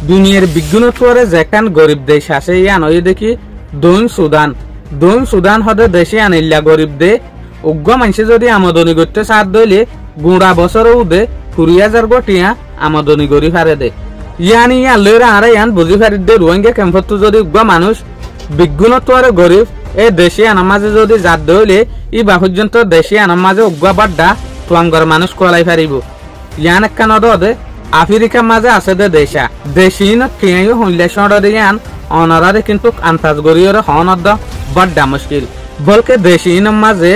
দুনিয়ার বিজ্ঞানত্বরে যেখান গরিব দেশ আছে ইয়ান ওই দেখি দৈন সুদান হদে দেশে আনিল্লা গরিব দে উগ্র মানুষে যদি আমদানি করতে সাথ দইলে গুড়া বছরও দে 20,000 গটিয়া আমদানি করি ফারে দে ইয়ান ইয়ান লইরা আরে ইয়ান বুঝি ফারি দে রোহিঙ্গা ক্যাম্পত যদি উগ্র মানুষ বিজ্ঞানত্বরে গরিব এ দেশে আনার মাঝে যদি জাত দইলে ই বা পর্যন্ত দেশে আনার মাঝে উগ্র বাড্ডা তোয়াঙ্গর মানুষ কলাই ফারিব ইয়ান একখান দে আফ্রিকার মাঝে আছে দে দেশীন কেউ হইলে সড়ে ইয়ান অনারারে কিন্তু আন্তাজ গরিয়রে হনদ বড্ডা মুশকিল বলকে দেশীন মাঝে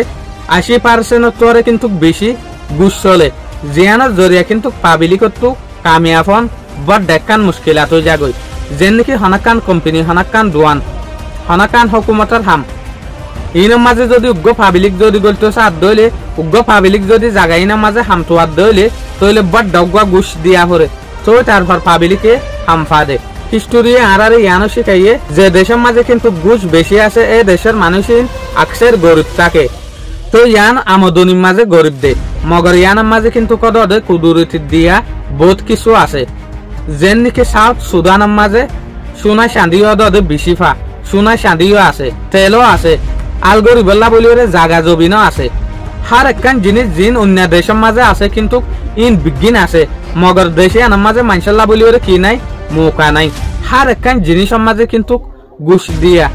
80% তোরে কিন্তু বেশি ঘুষ চলে জিয়ানোর জরিয়া কিন্তু পাবিলিক তো কামিয়াফন বড্ডা একখান মুশকিলাত হয়ে যাগই যেন নাকি হনাকান কোম্পানি হনাকান দোয়ান হনাকান হুকুমতের হাম ইনের মাঝে যদি উগ্র পাবিলিক যদি গলতো সাথ দইলে উগ্র পাবিলিক যদি জায়গা ইনের মাঝে হামটোয়াত দইলে তইলে বড্ডা উগ্র ঘুষ দিয়া পরে তো তারপর পাবিলিকে হামফা দে হিস্টোরি আরারে ইয়ানো শিখাইয়ে যে দেশের মাঝে কিন্তু ঘুষ বেশি আছে এই দেশের মানুষই আকসের গরিব থাকে তো ইয়ান আমদনির মাঝে গরিব দে মগর ইয়ানের মাঝে কিন্তু কত দে কুদুরতি দিয়া বহুত কিছু আছে যেন নাকি সাউথ সুদানের মাঝে সোনা চাঁদিও দে বিশিফা সোনা চাঁদিও আছে তেলও আছে আল গরিবল্লা বলিওরে জাগা জবিনও আছে হার একখান জিনিস জিন অন্য দেশের মাঝে আছে কিন্তু ইন বিজ্ঞান আছে মগর দেশে আনার মাঝে মানসাল্লাহ বলিওরে কি নাই মৌকা নাই হার একখান জিনিসের মাঝে কিন্তু ঘুষ দিয়া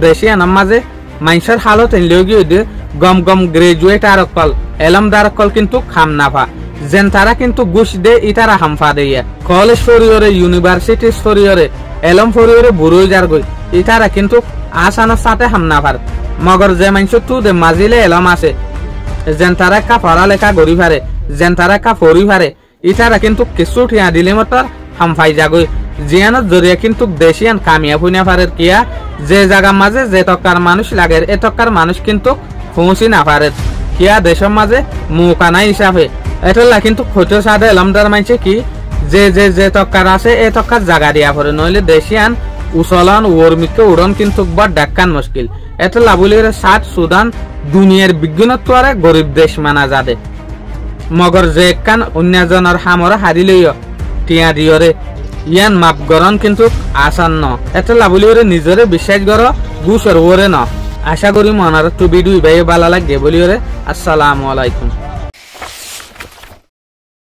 দেশে আনার মাঝে মাইনসার হালত এনলেও গিয়ে গম গম গ্রাজুয়েট আর অকল এলমদার অকল কিন্তু খাম নাফা যেন তারা কিন্তু ঘুষ দে ইতারা হামফা দেয়া কলেজ ফরিয়রে ইউনিভার্সিটি ফরিয়রে এলম ফরিয়রে বুড়োই যার গই ইতারা কিন্তু আসানোর সাথে হাম নাফার মগর যে মাইনস তু দে মাজিলে এলম আছে যেন তারা কা পড়ালেখা গড়ি ফারে যেন তারা কা ফরি ফারে ইতারা কিন্তু কিছু ঠিয়া দিলে মতর হামফাই যাগই জিয়ানোর জরিয়া কিন্তু দেশিয়ান কামিয়াব হইনা পারে কিয়া যে জায়গার মাঝে যে তক্কার মানুষ লাগে এ তক্কার মানুষ কিন্তু পৌঁছি না পারে কিয়া দেশের মাঝে মৌকা নাই হিসাবে এটা কিন্তু খোঁজো সাদে এলমদার মানছে কি যে যে যে তক্কার আছে এ তক্কার জায়গা দিয়া পড়ে নইলে দেশিয়ান উচলন ওর্মিকে উড়ন কিন্তু বড় ডাক্কান মুশকিল এটা লাবুলির সাত সুদান দুনিয়ার বিজ্ঞানত্বরে গরিব দেশ মানা যাবে মগর যে কান অন্যজনের হামরা হারিলেই টিয়া দিয়রে ইয়ান মাপ গরন কিন্তু আসান ন এটা লাবুলিওরে নিজরে বিশ্বাস কর গুসর ওরে ন আশা করি মনার তো ভিডিও ভাই ভালো লাগে বলিওরে আসসালামু আলাইকুম।